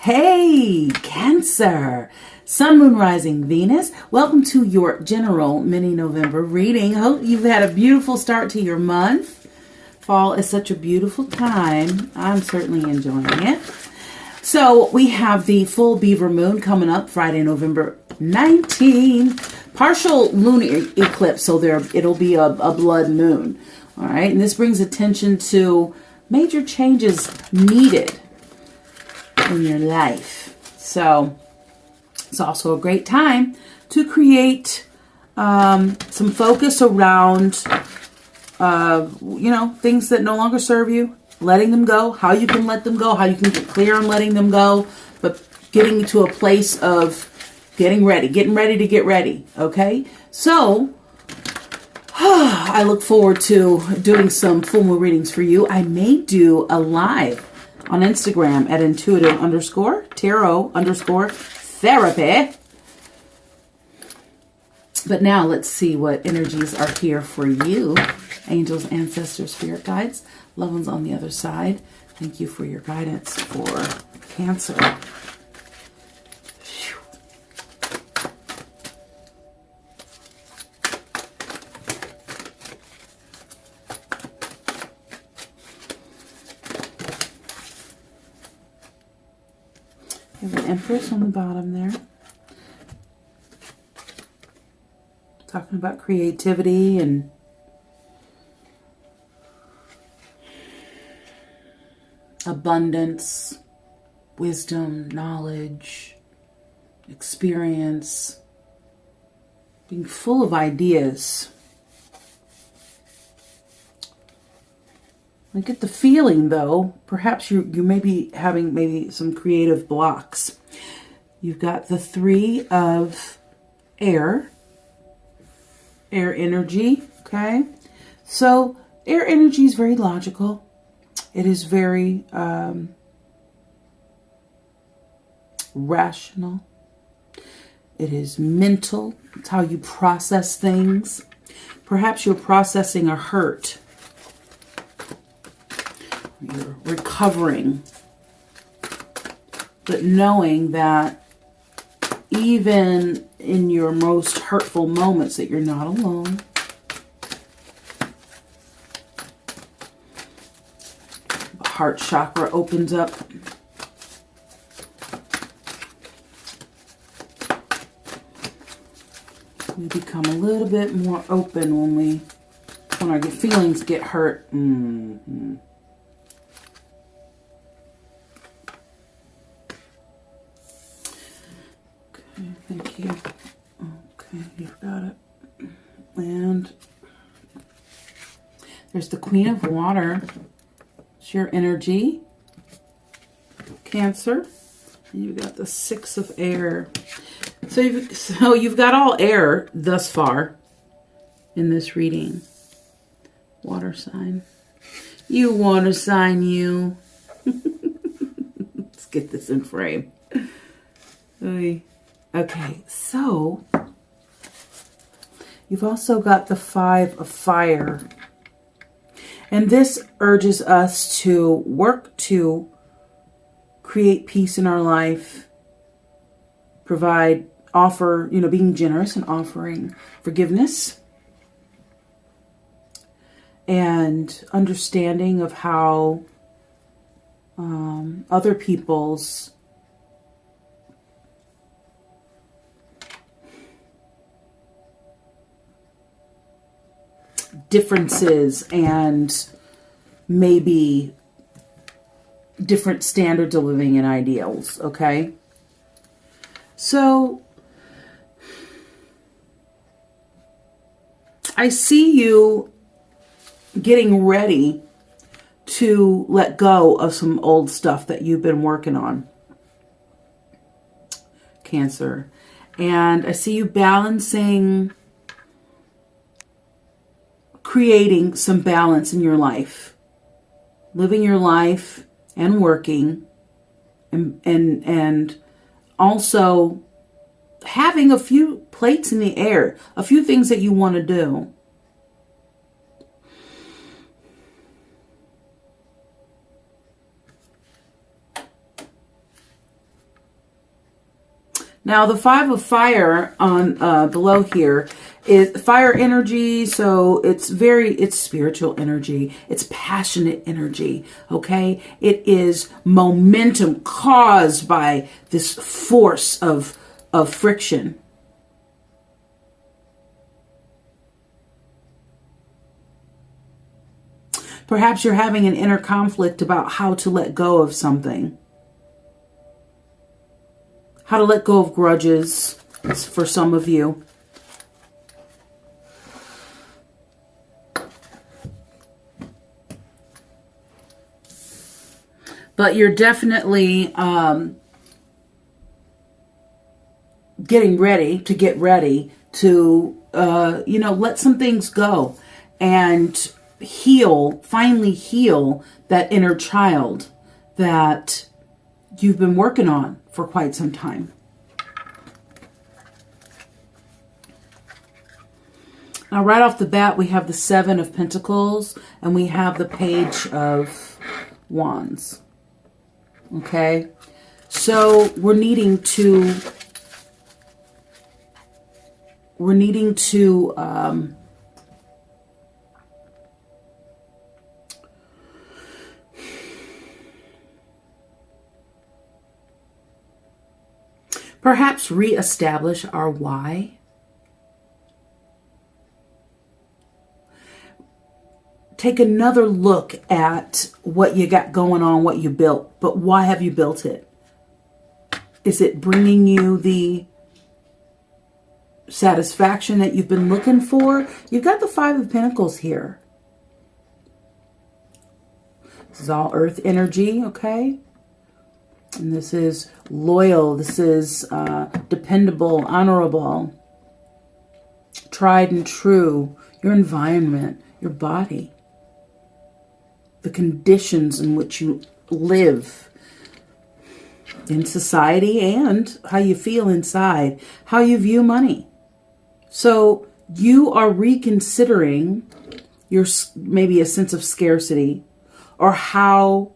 Hey, Cancer, Sun, Moon, Rising, Venus. Welcome to your general mini November reading. Hope you've had a beautiful start to your month. Fall is such a beautiful time. I'm certainly enjoying it. So we have the full beaver moon coming up Friday, November 19th. Partial lunar eclipse, so it'll be a blood moon. All right, and this brings attention to major changes needed in your life. So it's also a great time to create some focus around things that no longer serve you, letting them go, how you can let them go, how you can get clear on letting them go, but getting to a place of getting ready to get ready. Okay, so I look forward to doing some full moon readings for you. I may do a live on Instagram at intuitive_tarot_therapy. But now let's see what energies are here for you. Angels, ancestors, spirit guides, loved ones on the other side. Thank you for your guidance for Cancer. We have an Empress on the bottom there. Talking about creativity and abundance, wisdom, knowledge, experience, being full of ideas. I get the feeling, though, perhaps you may be having some creative blocks. You've got the 3 of air energy, okay? So air energy is very logical. It is very rational. It is mental. It's how you process things. Perhaps you're processing a hurt. You're recovering, but knowing that even in your most hurtful moments that you're not alone. The heart chakra opens up. We become a little bit more open when our feelings get hurt. Thank you. Okay, you've got it. And there's the Queen of Water. It's your energy, Cancer. And you've got the 6 of Air. So you've got all air thus far in this reading. Water sign. You water sign, you. Let's get this in frame. Okay, so you've also got the 5 of Fire. And this urges us to work to create peace in our life, offer, being generous and offering forgiveness and understanding of how other people's differences and maybe different standards of living and ideals, okay? So I see you getting ready to let go of some old stuff that you've been working on, Cancer. And I see you balancing, creating some balance in your life, living your life and working, and also having a few plates in the air, a few things that you want to do. Now, the 5 of fire on below here is fire energy. So it's spiritual energy. It's passionate energy. Okay. It is momentum caused by this force of friction. Perhaps you're having an inner conflict about how to let go of something. How to let go of grudges for some of you. But you're definitely getting ready to, let some things go and finally heal that inner child that you've been working on for quite some time. Now, right off the bat, we have the 7 of Pentacles and we have the Page of Wands. Okay, so we're needing to perhaps reestablish our why. Take another look at what you got going on, what you built, but why have you built it? Is it bringing you the satisfaction that you've been looking for? You've got the 5 of Pentacles here. This is all earth energy, okay? And this is loyal. This is dependable, honorable, tried and true. Your environment, your body, the conditions in which you live in society and how you feel inside, how you view money. So you are reconsidering your maybe a sense of scarcity, or how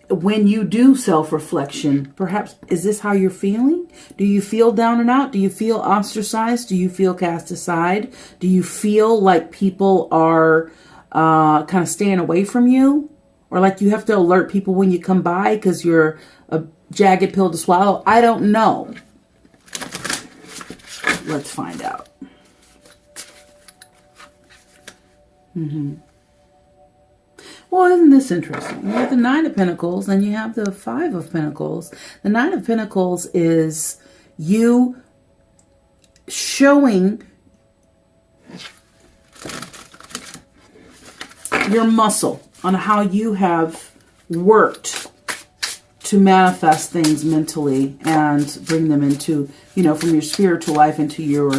when you do self-reflection, perhaps, is this how you're feeling? Do you feel down and out? Do you feel ostracized? Do you feel cast aside? Do you feel like people are kind of staying away from you? Or like you have to alert people when you come by because you're a jagged pill to swallow? I don't know. Let's find out. Well, isn't this interesting? You have the 9 of Pentacles and you have the 5 of Pentacles. The 9 of Pentacles is you showing your muscle on how you have worked to manifest things mentally and bring them into, from your spiritual life into your,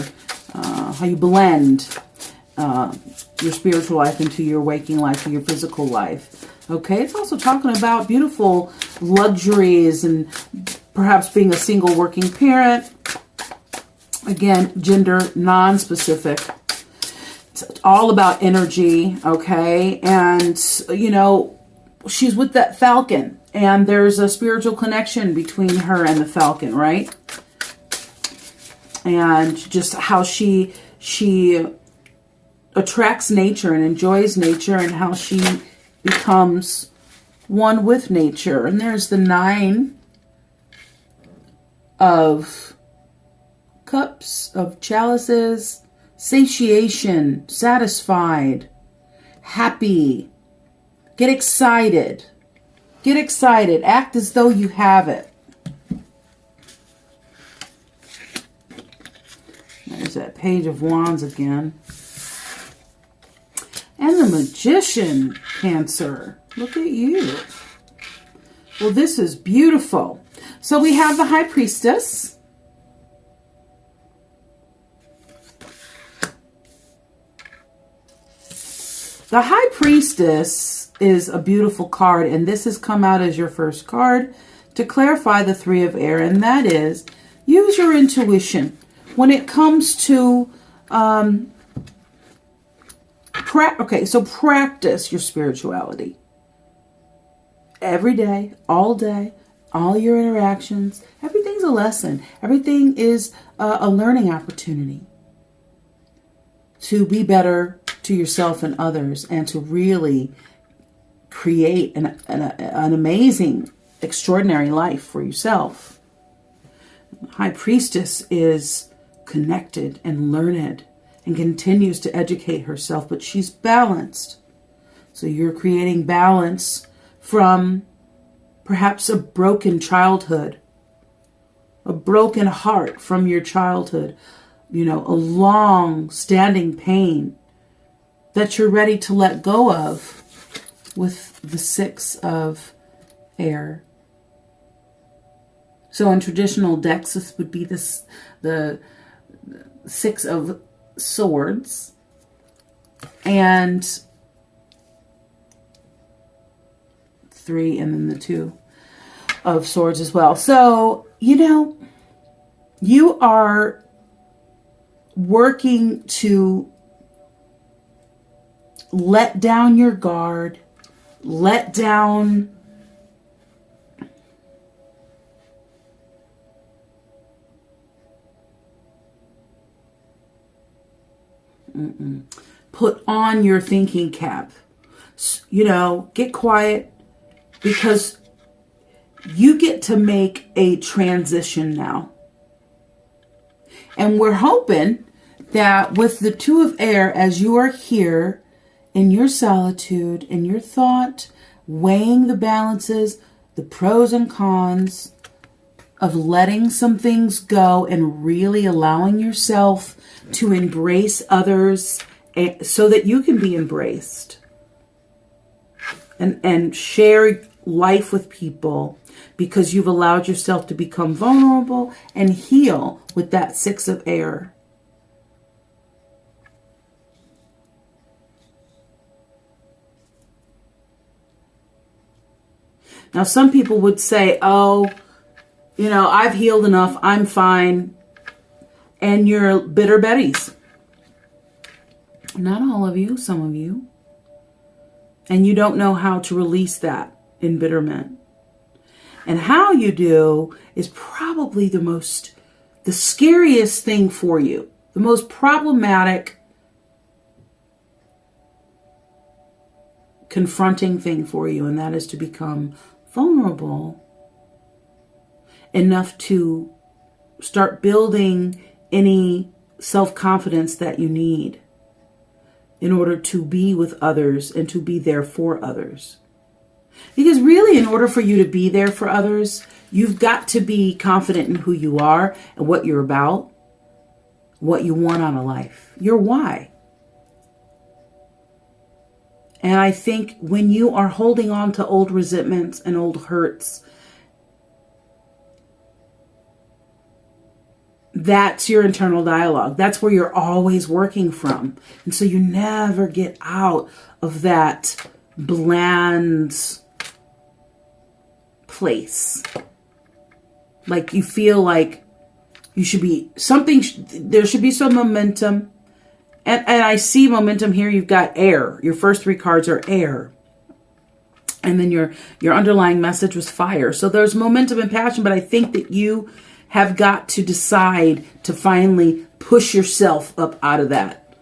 how you blend your spiritual life into your waking life or your physical life. Okay, it's also talking about beautiful luxuries and perhaps being a single working parent. Again, gender non-specific. It's all about energy, okay? And, she's with that falcon and there's a spiritual connection between her and the falcon, right? And just how she attracts nature and enjoys nature and how she becomes one with nature. And there's the 9 of Cups, of chalices, satiation, satisfied, happy. Get excited. Get excited. Act as though you have it. There's that Page of Wands again. And the Magician, Cancer. Look at you. Well, this is beautiful. So we have the High Priestess. The High Priestess is a beautiful card, and this has come out as your first card to clarify the 3 of Air, and that is use your intuition when it comes to so practice your spirituality every day, all your interactions. Everything everything's a lesson. Everything is a learning opportunity to be better to yourself and others, and to really create an amazing, extraordinary life for yourself. High Priestess is connected and learned and continues to educate herself, but she's balanced. So you're creating balance from perhaps a broken childhood, a broken heart from your childhood, a long standing pain that you're ready to let go of with the 6 of air. So in traditional decks, this would be the 6 of swords and 3, and then the 2 of swords as well. So, you are working to let down your guard, let down put on your thinking cap. Get quiet, because you get to make a transition now. And we're hoping that with the 2 of air, as you are here in your solitude, in your thought, weighing the balances, the pros and cons of letting some things go and really allowing yourself to embrace others so that you can be embraced and share life with people, because you've allowed yourself to become vulnerable and heal with that 6 of air. Now, some people would say, I've healed enough, I'm fine, and you're bitter Bettys. Not all of you, some of you. And you don't know how to release that embitterment. And how you do is probably the scariest thing for you, the most problematic, confronting thing for you, and that is to become vulnerable enough to start building any self-confidence that you need in order to be with others and to be there for others. Because really, in order for you to be there for others, you've got to be confident in who you are and what you're about, what you want out of life, your why. And I think when you are holding on to old resentments and old hurts, that's your internal dialogue. That's where you're always working from. And so you never get out of that bland place. Like you feel like you should be something, there should be some momentum. And I see momentum here. You've got air. Your first 3 cards are air. And then your underlying message was fire. So there's momentum and passion, but I think that you have got to decide to finally push yourself up out of that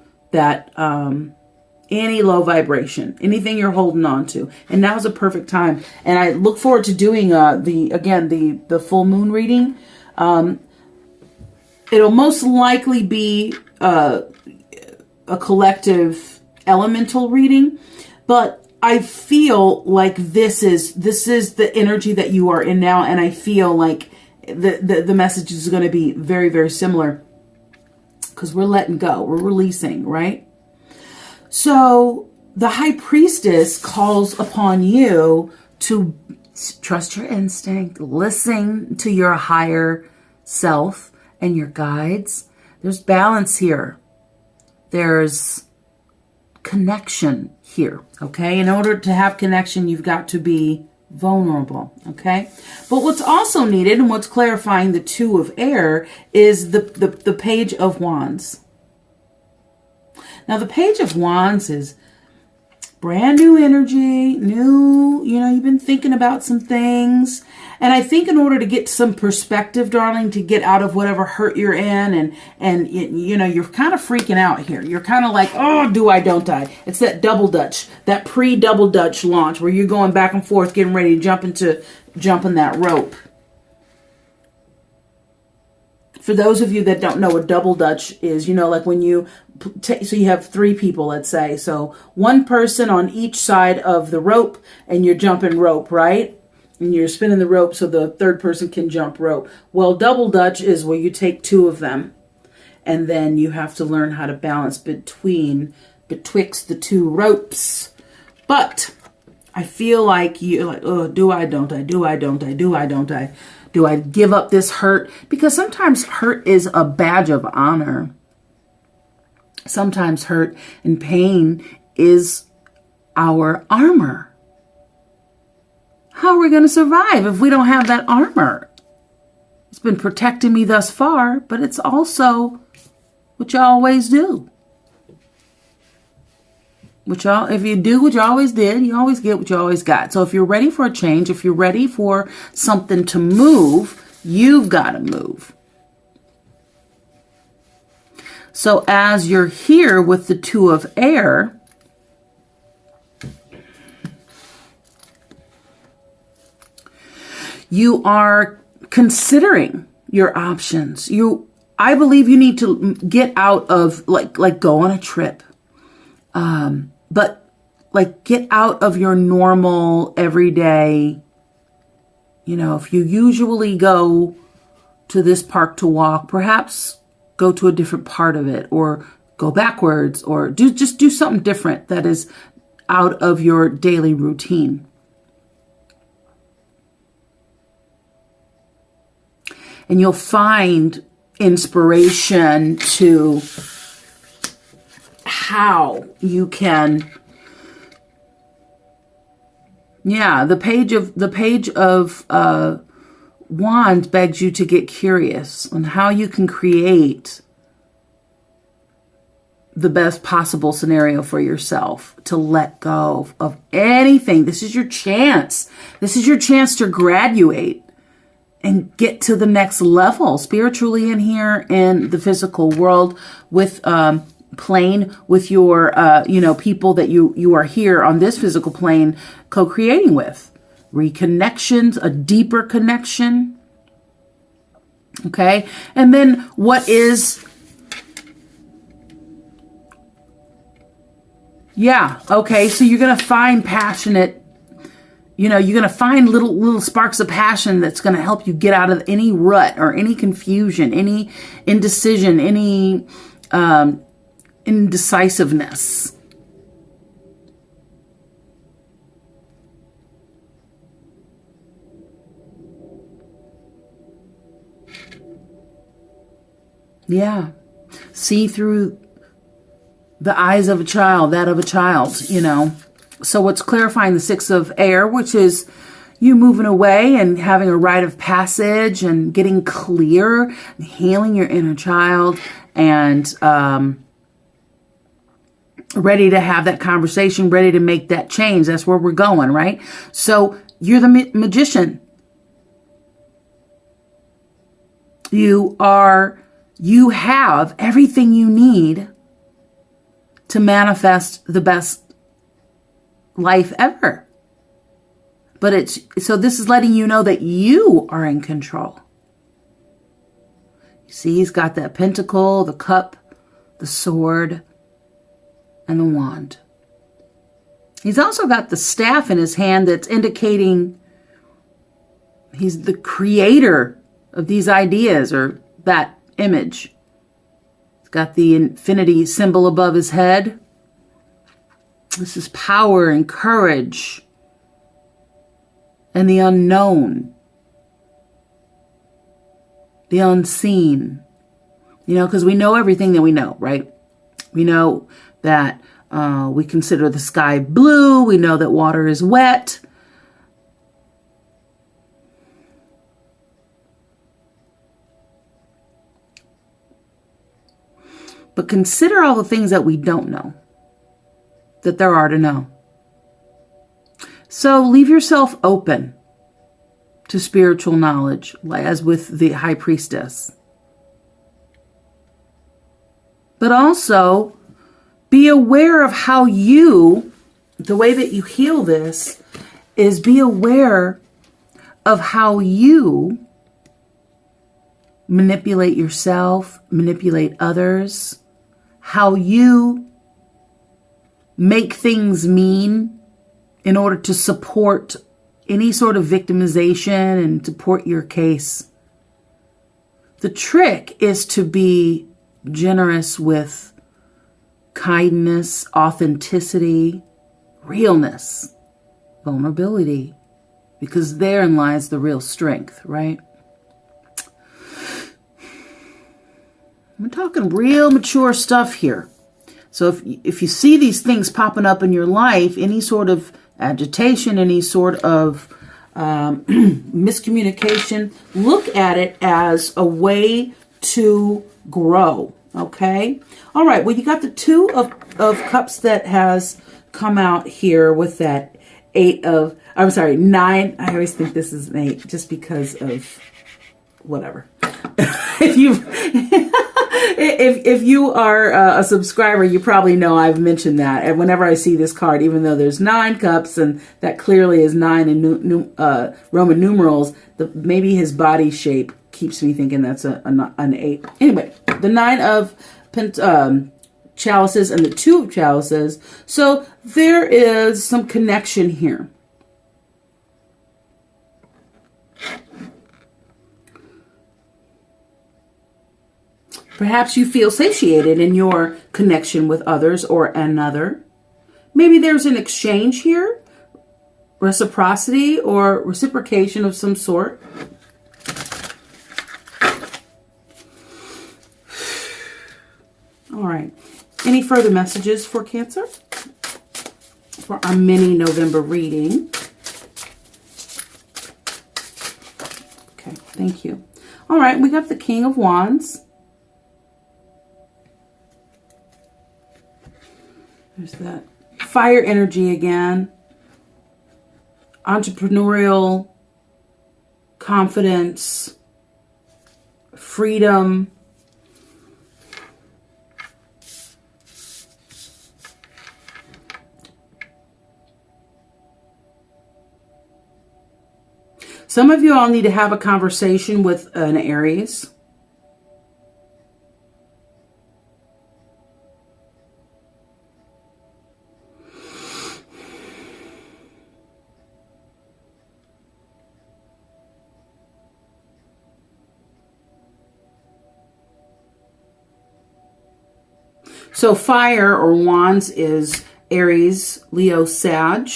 any low vibration, anything you're holding on to. And now's a perfect time. And I look forward to doing the full moon reading. It'll most likely be a collective elemental reading, but I feel like this is the energy that you are in now, and I feel like the message is going to be very, very similar, because we're letting go, we're releasing, right? So the High Priestess calls upon you to trust your instinct, listen to your higher self and your guides. There's balance here. There's connection here, okay? In order to have connection, you've got to be vulnerable, okay? But what's also needed, and what's clarifying the 2 of air, is the Page of Wands. Now, the Page of Wands is Brand new energy, new, you've been thinking about some things. And I think in order to get some perspective, darling, to get out of whatever hurt you're in and you're kind of freaking out here. You're kind of like, oh, do I, don't I? It's that double Dutch, that pre-double Dutch launch where you're going back and forth, getting ready to jump in that rope. For those of you that don't know what double Dutch is, like when you so you have 3 people, let's say. So one person on each side of the rope and you're jumping rope, right? And you're spinning the rope so the third person can jump rope. Well, double Dutch is where you take 2 of them and then you have to learn how to balance betwixt the 2 ropes. But I feel like you're like, oh, do I, don't I, do I, don't I, do I, don't I? Do I give up this hurt? Because sometimes hurt is a badge of honor. Sometimes hurt and pain is our armor. How are we going to survive if we don't have that armor? It's been protecting me thus far, but it's also what you always do. If you do what you always did, you always get what you always got. So if you're ready for a change, if you're ready for something to move, you've got to move. So as you're here with the 2 of air, you are considering your options. I believe you need to get out of like go on a trip. But like get out of your normal everyday, if you usually go to this park to walk, perhaps go to a different part of it or go backwards or do something different that is out of your daily routine. And you'll find inspiration to how you can, the page of Wands begs you to get curious on how you can create the best possible scenario for yourself, to let go of anything. This is your chance. This is your chance to graduate and get to the next level spiritually in here in the physical world with plane with your people that you are here on this physical plane co-creating with. Reconnections, a deeper connection. Okay? And then what is okay, so you're going to find passionate, you're going to find little sparks of passion that's going to help you get out of any rut or any confusion, any indecision, any indecisiveness. Yeah. See through the eyes of a child, that of a child, So what's clarifying the 6 of air, which is you moving away and having a rite of passage and getting clear, and healing your inner child and ready to have that conversation, ready to make that change. That's where we're going, right? So you're the magician. You have everything you need to manifest the best life ever. But so this is letting you know that you are in control. You see, he's got that pentacle, the cup, the sword, and the wand. He's also got the staff in his hand that's indicating he's the creator of these ideas or that image. He's got the infinity symbol above his head. This is power and courage and the unknown, the unseen. Because we know everything that we know, right? We know that we consider the sky blue. We know that water is wet. But consider all the things that we don't know, that there are to know. So leave yourself open to spiritual knowledge, as with the High Priestess. But also be aware of how you, the way that you heal this is be aware of how you manipulate yourself, manipulate others, how you make things mean in order to support any sort of victimization and support your case. The trick is to be generous with kindness, authenticity, realness, vulnerability, because therein lies the real strength, right? I'm talking real mature stuff here. So if you see these things popping up in your life, any sort of agitation, any sort of miscommunication, look at it as a way to grow, okay? All right, well, you got the Two of Cups that has come out here with that nine. I always think this is an 8 just because of whatever. If you are a subscriber, you probably know I've mentioned that. And whenever I see this card, even though there's 9 cups and that clearly is 9 in Roman numerals, maybe his body shape keeps me thinking that's an 8. Anyway, the 9 of chalices and the 2 of chalices. So there is some connection here. Perhaps you feel satiated in your connection with others or another. Maybe there's an exchange here, reciprocity or reciprocation of some sort. All right. Any further messages for Cancer? For our mini November reading. Okay, thank you. All right, we got the King of Wands. There's that fire energy again. Entrepreneurial, confidence, freedom. Some of you all need to have a conversation with an Aries. So fire or wands is Aries, Leo, Sag.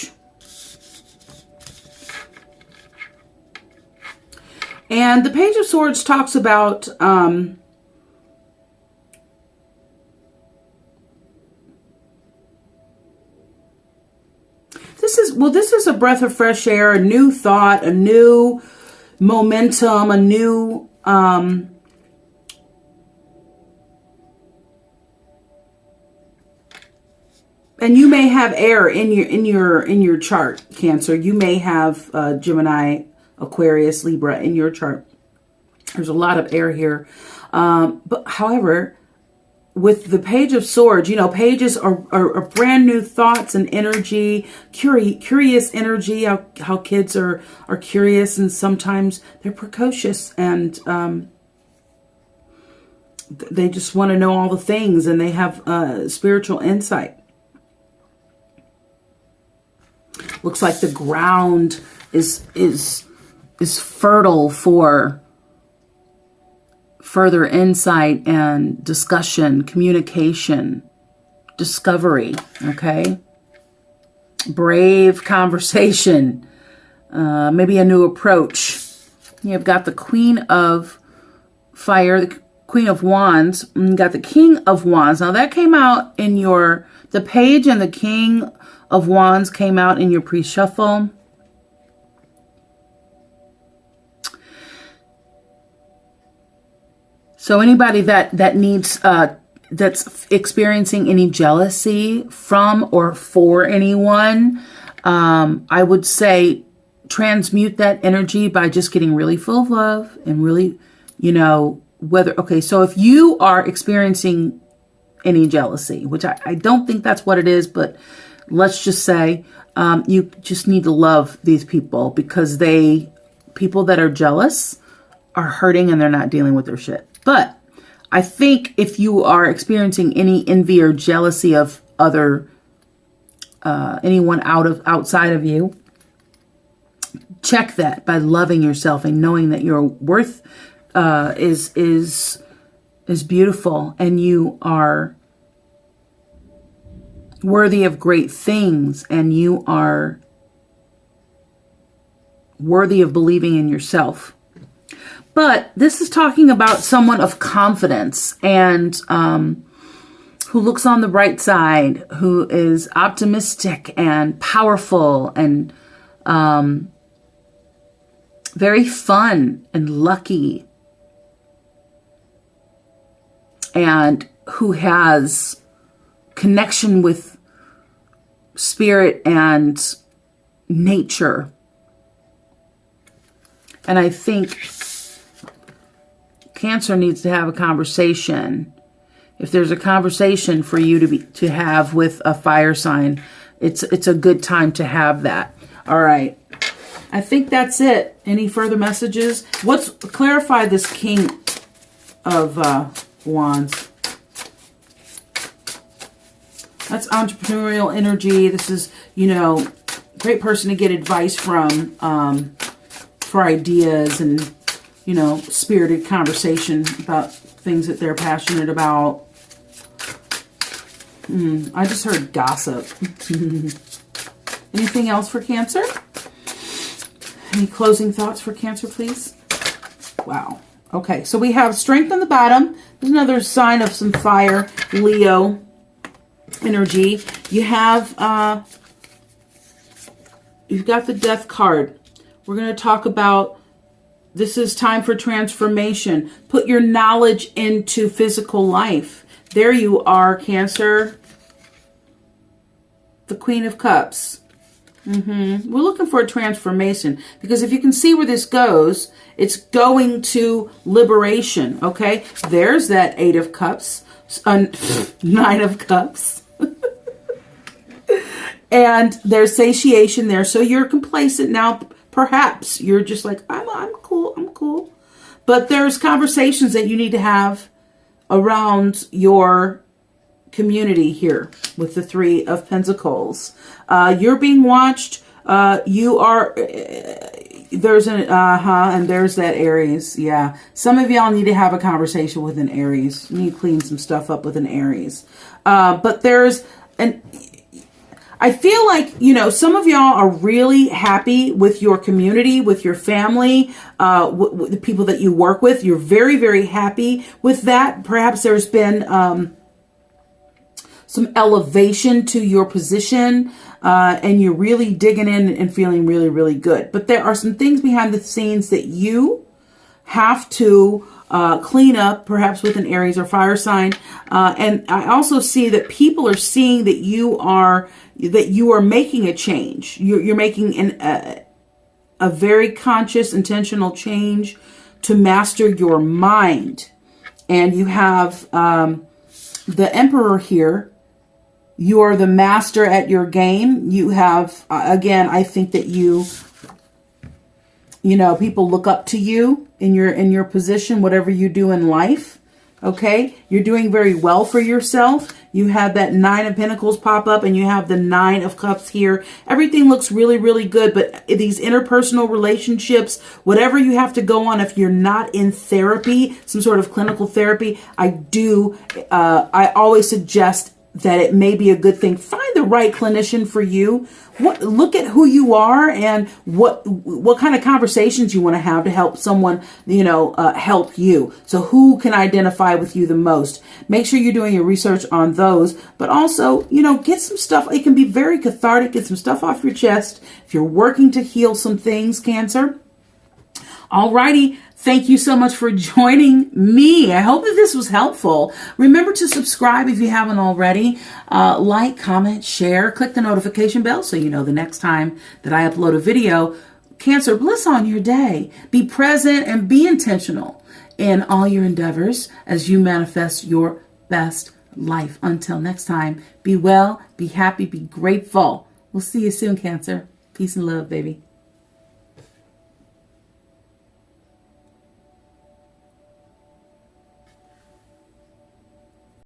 And the Page of Swords talks about this is a breath of fresh air, a new thought, a new momentum, a new and you may have air in your chart, Cancer. You may have Gemini, Aquarius, Libra in your chart. There's a lot of air here. But however, with the Page of Swords, you know, pages are brand new thoughts and energy, curious energy, how kids are curious, and sometimes they're precocious and they just want to know all the things, and they have spiritual insight. Looks like the ground is fertile for further insight and discussion, communication, discovery, okay? Brave conversation, maybe a new approach. You've got the Queen of Fire, the Queen of Wands, and you got the King of Wands. Now that came out in the Page and the King of Wands came out in your pre-shuffle. So anybody that needs that's experiencing any jealousy from or for anyone, I would say transmute that energy by just getting really full of love and really, so if you are experiencing any jealousy, which I don't think that's what it is, but let's just say you just need to love these people, because people that are jealous are hurting and they're not dealing with their shit. But I think if you are experiencing any envy or jealousy of anyone outside of you, check that by loving yourself and knowing that your worth is beautiful, and you are worthy of great things, and you are worthy of believing in yourself. But this is talking about someone of confidence and who looks on the bright side, who is optimistic and powerful and very fun and lucky, and who has connection with spirit and nature. And I think Cancer needs to have a conversation. If there's a conversation for you to have with a fire sign, it's a good time to have that. All right. I think that's it. Any further messages? Clarify this King of Wands. That's entrepreneurial energy. This is, great person to get advice from for ideas and, spirited conversation about things that they're passionate about. I just heard gossip. Anything else for Cancer? Any closing thoughts for Cancer, please? Wow. Okay, so we have Strength on the bottom. There's another sign of some fire, Leo energy. You have, you've got the Death card. We're going to talk about, this is time for transformation. Put your knowledge into physical life. There you are, Cancer. The Queen of Cups. We're looking for a transformation, because if you can see where this goes, it's going to liberation. Okay, there's that 8 of Cups, 9 of Cups, and there's satiation there. So you're complacent now. Perhaps you're just like, I'm cool. But there's conversations that you need to have around your community here with the 3 of Pentacles. You're being watched. You are, there's an, and there's that Aries. Yeah. Some of y'all need to have a conversation with an Aries. You need to clean some stuff up with an Aries. But there's I feel like, some of y'all are really happy with your community, with your family, with the people that you work with. You're very, very happy with that. Perhaps there's been some elevation to your position, and you're really digging in and feeling really, really good. But there are some things behind the scenes that you have to clean up, perhaps with an Aries or fire sign. And I also see that people are seeing that you are making a change. You're making a very conscious, intentional change to master your mind. And you have the Emperor here. You are the master at your game. You have, again, I think that people look up to you in your position, whatever you do in life. Okay, you're doing very well for yourself. You have that 9 of Pentacles pop up, and you have the 9 of Cups here. Everything looks really, really good. But these interpersonal relationships, whatever you have to go on, if you're not in therapy, some sort of clinical therapy, I always suggest that it may be a good thing. Find the right clinician for you. Look at who you are and what kind of conversations you want to have to help someone, help you. So who can identify with you the most? Make sure you're doing your research on those, but also, get some stuff. It can be very cathartic. Get some stuff off your chest if you're working to heal some things, Cancer. Alrighty. Thank you so much for joining me. I hope that this was helpful. Remember to subscribe if you haven't already. Like, comment, share, click the notification bell so you know the next time that I upload a video. Cancer, bliss on your day. Be present and be intentional in all your endeavors as you manifest your best life. Until next time, be well, be happy, be grateful. We'll see you soon, Cancer. Peace and love, baby.